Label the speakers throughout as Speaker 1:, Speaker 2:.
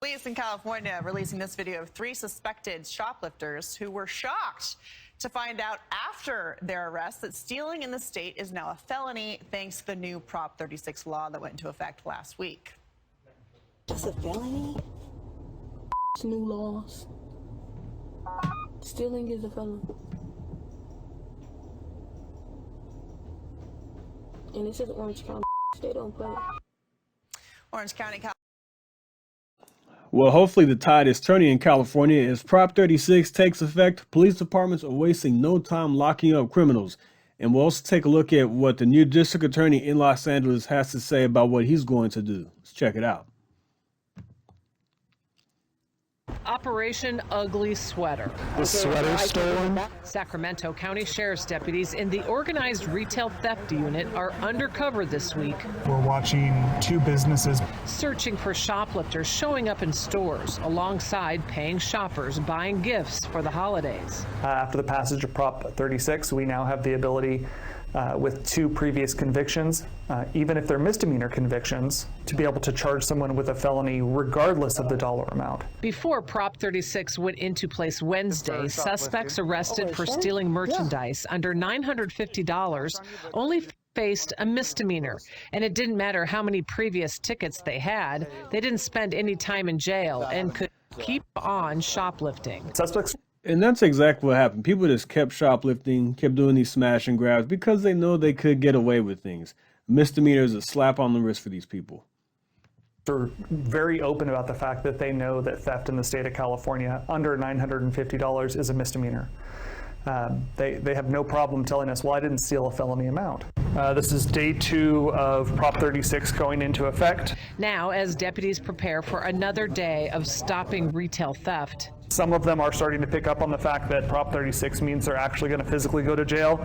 Speaker 1: Police in California releasing this video of 3 suspected shoplifters who were shocked to find out after their arrest that stealing in the state is now a felony thanks to the new Prop 36 law that went into effect last week.
Speaker 2: It's a felony? New laws. Stealing is a felony. And this is Orange County. They don't play.
Speaker 1: Orange County.
Speaker 3: Well, hopefully the tide is turning in California. As Prop 36 takes effect, police departments are wasting no time locking up criminals. And we'll also take a look at what the new district attorney in Los Angeles has to say about what he's going to do. Let's check it out.
Speaker 4: Operation Ugly Sweater.
Speaker 5: The sweater stolen?
Speaker 4: Sacramento County Sheriff's deputies in the organized retail theft unit are undercover this week.
Speaker 5: We're watching 2 businesses
Speaker 4: Searching for shoplifters showing up in stores alongside paying shoppers buying gifts for the holidays.
Speaker 6: After the passage of Prop 36, we now have the ability with 2 previous convictions, even if they're misdemeanor convictions, to be able to charge someone with a felony regardless of the dollar amount.
Speaker 4: Before Prop 36 went into place Wednesday, suspects arrested for stealing merchandise under $950 only faced a misdemeanor. And it didn't matter how many previous tickets they had. They didn't spend any time in jail and could keep on shoplifting.
Speaker 6: Suspects.
Speaker 3: And that's exactly what happened. People just kept shoplifting, kept doing these smash and grabs because they know they could get away with things. Misdemeanor is a slap on the wrist for these people.
Speaker 6: They're very open about the fact that they know that theft in the state of California under $950 is a misdemeanor. They have no problem telling us, well, I didn't steal a felony amount. This is day 2 of Prop 36 going into effect.
Speaker 4: Now, as deputies prepare for another day of stopping retail theft.
Speaker 6: Some of them are starting to pick up on the fact that Prop 36 means they're actually going to physically go to jail,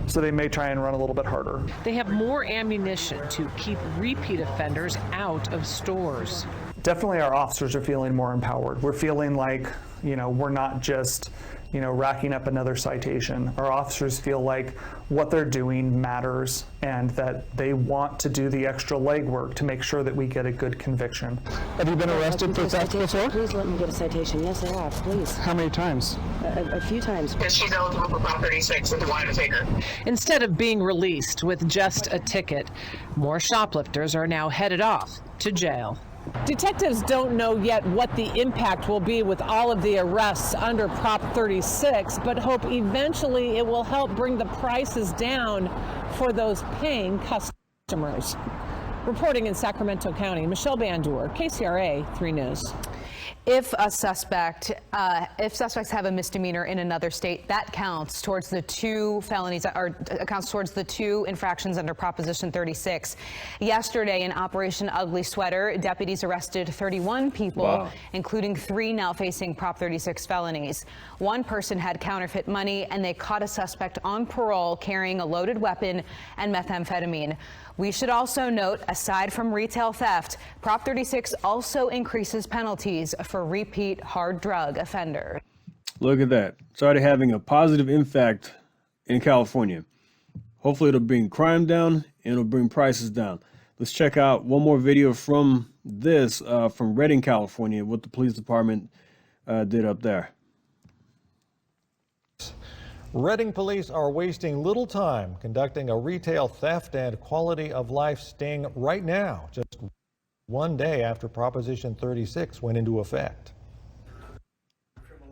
Speaker 6: so they may try and run a little bit harder.
Speaker 4: They have more ammunition to keep repeat offenders out of stores.
Speaker 6: Definitely our officers are feeling more empowered. We're feeling like, we're not just, racking up another citation. Our officers feel like what they're doing matters and that they want to do the extra legwork to make sure that we get a good conviction.
Speaker 5: Have you been arrested for theft before?
Speaker 2: Please let me get a citation. Yes, I have. Please.
Speaker 5: How many times?
Speaker 2: A few times.
Speaker 7: Because she's eligible for Prop 36 and they wanted to take her.
Speaker 4: Instead of being released with just a ticket, more shoplifters are now headed off to jail. Detectives don't know yet what the impact will be with all of the arrests under Prop 36, but hope eventually it will help bring the prices down for those paying customers. Reporting in Sacramento County, Michelle Bandur, KCRA 3 News.
Speaker 8: If suspects have a misdemeanor in another state, that counts towards the 2 felonies, or counts towards the 2 infractions under Proposition 36. Yesterday, in Operation Ugly Sweater, deputies arrested 31 people, including 3 now facing Prop 36 felonies. 1 person had counterfeit money, and they caught a suspect on parole carrying a loaded weapon and methamphetamine. We should also note, aside from retail theft, Prop 36 also increases penalties for repeat hard drug offenders.
Speaker 3: Look at that. It's already having a positive impact in California. Hopefully it'll bring crime down and it'll bring prices down. Let's check out one more video from this, from Redding, California, what the police department did up there.
Speaker 9: Redding police are wasting little time conducting a retail theft and quality of life sting right now, just one day after Proposition 36 went into effect.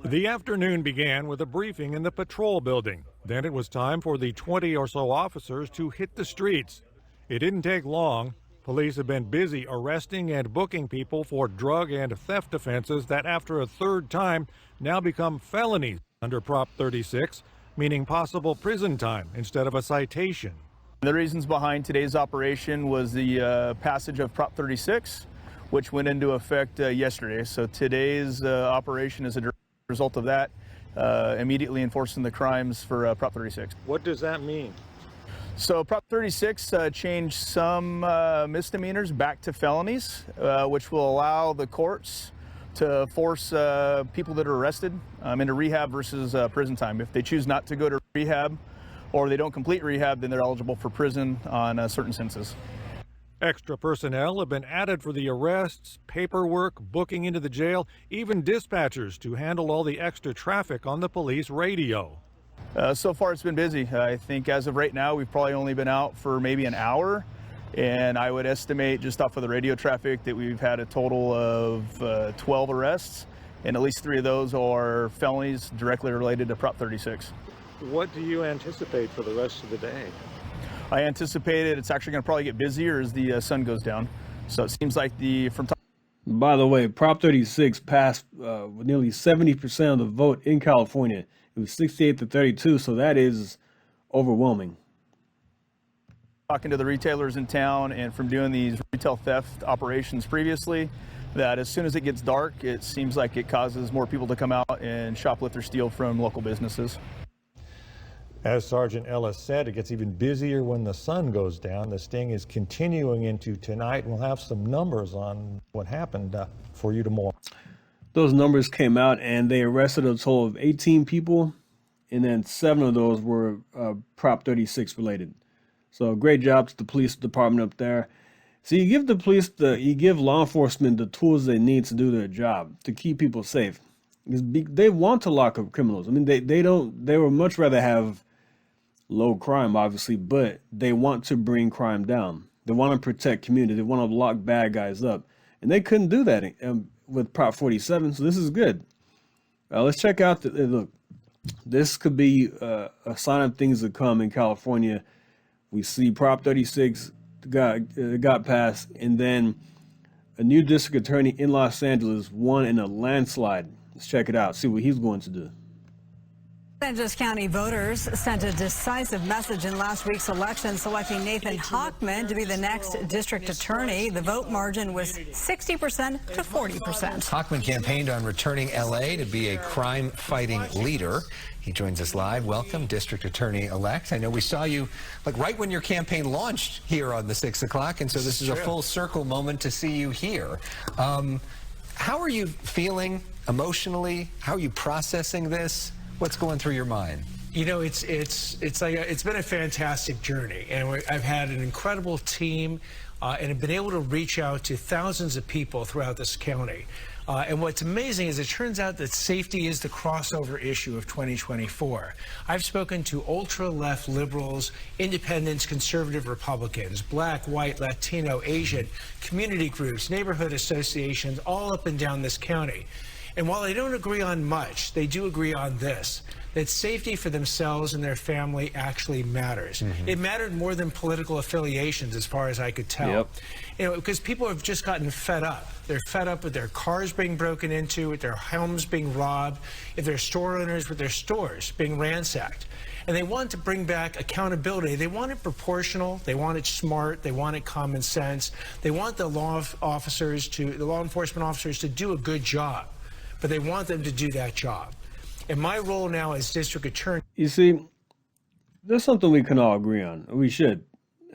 Speaker 9: The afternoon began with a briefing in the patrol building. Then it was time for the 20 or so officers to hit the streets. It didn't take long. Police have been busy arresting and booking people for drug and theft offenses that after a 3rd time now become felonies under Prop 36. Meaning possible prison time instead of a citation.
Speaker 10: The reasons behind today's operation was the passage of Prop 36, which went into effect yesterday. So today's operation is a result of that, immediately enforcing the crimes for Prop 36.
Speaker 9: What does that mean?
Speaker 10: So Prop 36 changed some misdemeanors back to felonies, which will allow the courts to force people that are arrested into rehab versus prison time. If they choose not to go to rehab or they don't complete rehab, then they're eligible for prison on certain sentences.
Speaker 9: Extra personnel have been added for the arrests, paperwork, booking into the jail, even dispatchers to handle all the extra traffic on the police radio.
Speaker 10: So far it's been busy. I think as of right now we've probably only been out for maybe an hour, and I would estimate just off of the radio traffic that we've had a total of 12 arrests, and at least 3 of those are felonies directly related to Prop 36.
Speaker 9: What do you anticipate for the rest of the day?
Speaker 10: I anticipated it's actually going to probably get busier as the sun goes down. So it seems like
Speaker 3: By the way, Prop 36 passed with nearly 70% of the vote in California. It was 68 to 32, so that is overwhelming.
Speaker 10: Talking to the retailers in town and from doing these retail theft operations previously, that as soon as it gets dark, it seems like it causes more people to come out and shoplift or steal from local businesses.
Speaker 9: As Sergeant Ellis said, it gets even busier when the sun goes down. The sting is continuing into tonight. We'll have some numbers on what happened for you tomorrow.
Speaker 3: Those numbers came out, and they arrested a total of 18 people, and then 7 of those were Prop 36 related. So great job to the police department up there. So you give the police you give law enforcement the tools they need to do their job, to keep people safe. Because they want to lock up criminals. I mean, they would much rather have low crime, obviously, but they want to bring crime down. They want to protect community. They want to lock bad guys up. And they couldn't do that with Prop 47, so this is good. Let's check out look, this could be a sign of things to come in California. We see Prop 36 got passed, and then a new district attorney in Los Angeles won in a landslide. Let's check it out, see what he's going to do.
Speaker 11: Los Angeles County voters sent a decisive message in last week's election, selecting Nathan Hawkman to be the next district attorney. The vote margin was 60% to 40%.
Speaker 12: Hawkman campaigned on returning L.A. to be a crime-fighting leader. He joins us live. Welcome, District Attorney-elect. I know we saw you like right when your campaign launched here on the 6 o'clock, and so this is a full circle moment to see you here. How are you feeling emotionally? How are you processing this? What's going through your mind?
Speaker 13: You know, it's been a fantastic journey, and I've had an incredible team, and have been able to reach out to thousands of people throughout this county. And what's amazing is it turns out that safety is the crossover issue of 2024. I've spoken to ultra-left liberals, independents, conservative Republicans, black, white, Latino, Asian, community groups, neighborhood associations, all up and down this county. And while they don't agree on much, they do agree on this, that safety for themselves and their family actually matters. It mattered more than political affiliations, as far as I could tell.
Speaker 3: Yep.
Speaker 13: You know, because people have just gotten fed up. They're fed up with their cars being broken into, with their homes being robbed, if they're store owners, with their stores being ransacked. And they want to bring back accountability. They want it proportional. They want it smart. They want it common sense. They want the law enforcement officers to do a good job. But they want them to do that job. And my role now as district attorney.
Speaker 3: You see, there's something we can all agree on. We should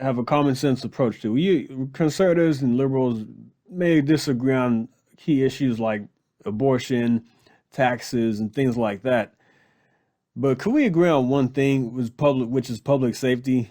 Speaker 3: have a common sense approach to. Conservatives and liberals may disagree on key issues like abortion, taxes, and things like that. But could we agree on one thing, which is public safety?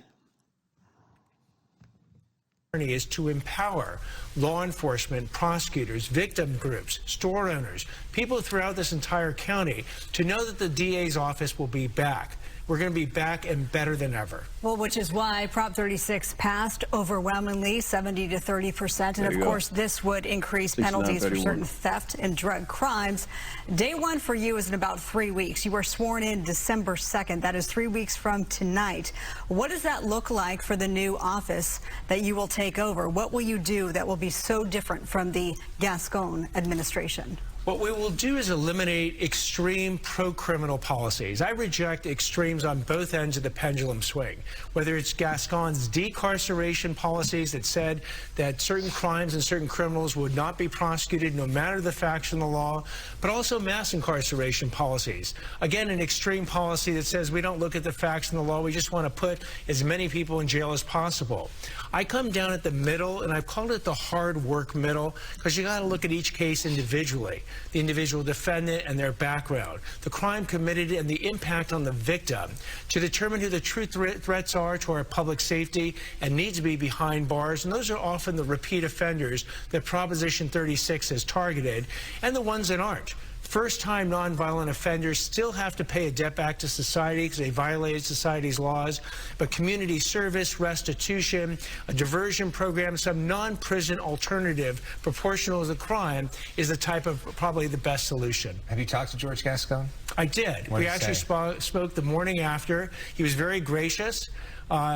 Speaker 13: Is to empower law enforcement, prosecutors, victim groups, store owners, people throughout this entire county to know that the DA's office will be back. We're going to be back and better than ever.
Speaker 11: Well, which is why Prop 36 passed overwhelmingly, 70 to 30%. And of course, this would increase penalties for certain theft and drug crimes. Day one for you is in about 3 weeks. You were sworn in December 2nd. That is 3 weeks from tonight. What does that look like for the new office that you will take over? What will you do that will be so different from the Gascon administration?
Speaker 13: What we will do is eliminate extreme pro-criminal policies. I reject extremes on both ends of the pendulum swing, whether it's Gascon's decarceration policies that said that certain crimes and certain criminals would not be prosecuted no matter the facts in the law, but also mass incarceration policies. Again, an extreme policy that says we don't look at the facts in the law, we just want to put as many people in jail as possible. I come down at the middle, and I've called it the hard work middle, because you got to look at each case individually. the individual defendant and their background, the crime committed and the impact on the victim, to determine who the true threats are to our public safety and need to be behind bars. And those are often the repeat offenders that Proposition 36 has targeted, and the ones that aren't. First-time nonviolent offenders still have to pay a debt back to society because they violated society's laws, but community service, restitution, a diversion program, some non-prison alternative proportional to the crime is the type of probably the best solution.
Speaker 12: Have you talked to George Gascon?
Speaker 13: I did. We actually spoke the morning after. He was very gracious.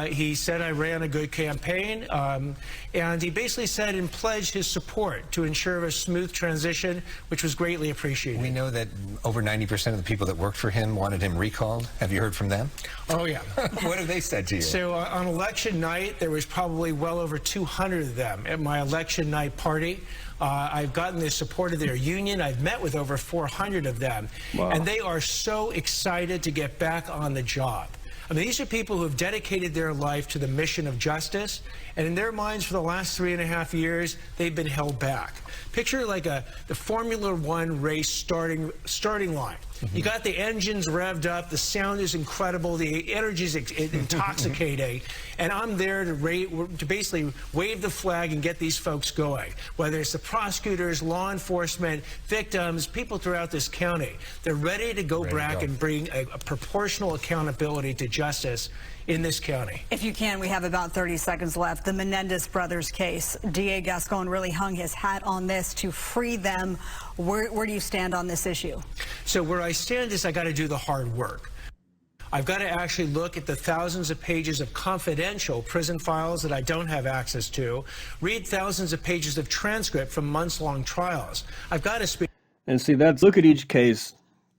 Speaker 13: He said I ran a good campaign, and he basically said and pledged his support to ensure a smooth transition, which was greatly appreciated.
Speaker 12: We know that over 90% of the people that worked for him wanted him recalled. Have you heard from them?
Speaker 13: Oh, yeah.
Speaker 12: What have they said to you?
Speaker 13: So on election night, there was probably well over 200 of them at my election night party. I've gotten the support of their union. I've met with over 400 of them. Wow. And they are so excited to get back on the job. I mean, these are people who have dedicated their life to the mission of justice, and in their minds for the last 3.5 years, they've been held back. Picture like the Formula One race starting line. You got the engines revved up, the sound is incredible, the energy is intoxicating, and I'm there to basically wave the flag and get these folks going. Whether it's the prosecutors, law enforcement, victims, people throughout this county, they're ready to go back and bring a proportional accountability to justice in this county.
Speaker 11: If you can, we have about 30 seconds left. The Menendez brothers case. DA Gascon really hung his hat on this to free them. Where do you stand on this issue?
Speaker 13: So where I stand is I got to do the hard work. I've got to actually look at the thousands of pages of confidential prison files that I don't have access to, read thousands of pages of transcript from months-long trials. I've got to speak.
Speaker 3: And see, look at each case.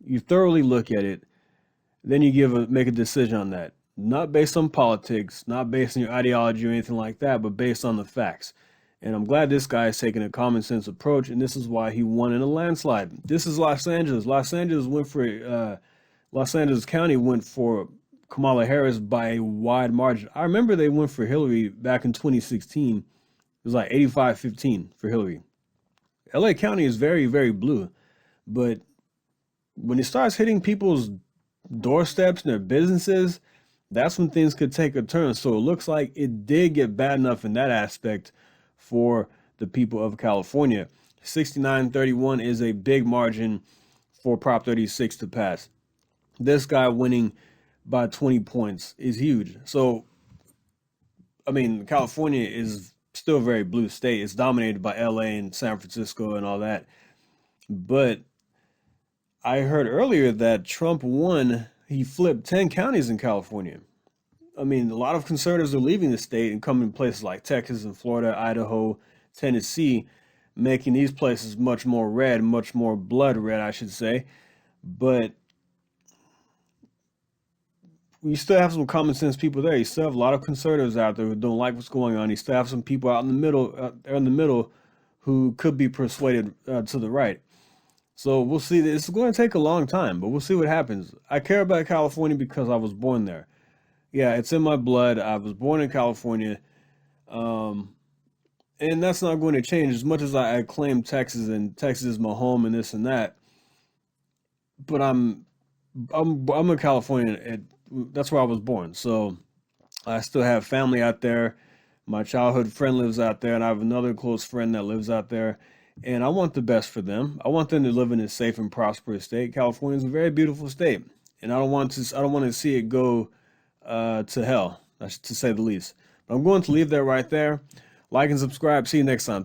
Speaker 3: You thoroughly look at it. Then you make a decision on that. Not based on politics, not based on your ideology or anything like that, but based on the facts. And I'm glad this guy is taking a common sense approach, and this is why he won in a landslide. This is Los Angeles. Los Angeles County went for Kamala Harris by a wide margin. I remember they went for Hillary back in 2016. It was like 85-15 for Hillary. LA County is very, very blue. But when it starts hitting people's doorsteps and their businesses, that's when things could take a turn. So it looks like it did get bad enough in that aspect for the people of California. 69-31 is a big margin for Prop 36 to pass. This guy winning by 20 points is huge. So, I mean, California is still a very blue state. It's dominated by LA and San Francisco and all that. But I heard earlier that Trump won. He flipped 10 counties in California. I mean, a lot of conservatives are leaving the state and coming to places like Texas and Florida, Idaho, Tennessee, making these places much more red, much more blood red, I should say. But you still have some common sense people there. You still have a lot of conservatives out there who don't like what's going on. You still have some people out in the middle, who could be persuaded to the right. So we'll see. It's going to take a long time, but we'll see what happens. I care about California because I was born there. Yeah, it's in my blood. I was born in California. And that's not going to change as much as I claim Texas, and Texas is my home and this and that. But I'm a Californian. That's where I was born. So I still have family out there. My childhood friend lives out there, and I have another close friend that lives out there. And I want the best for them. I want them to live in a safe and prosperous state. California is a very beautiful state, and I don't want to see it go to hell, to say the least. But I'm going to leave that right there. Like and subscribe. See you next time.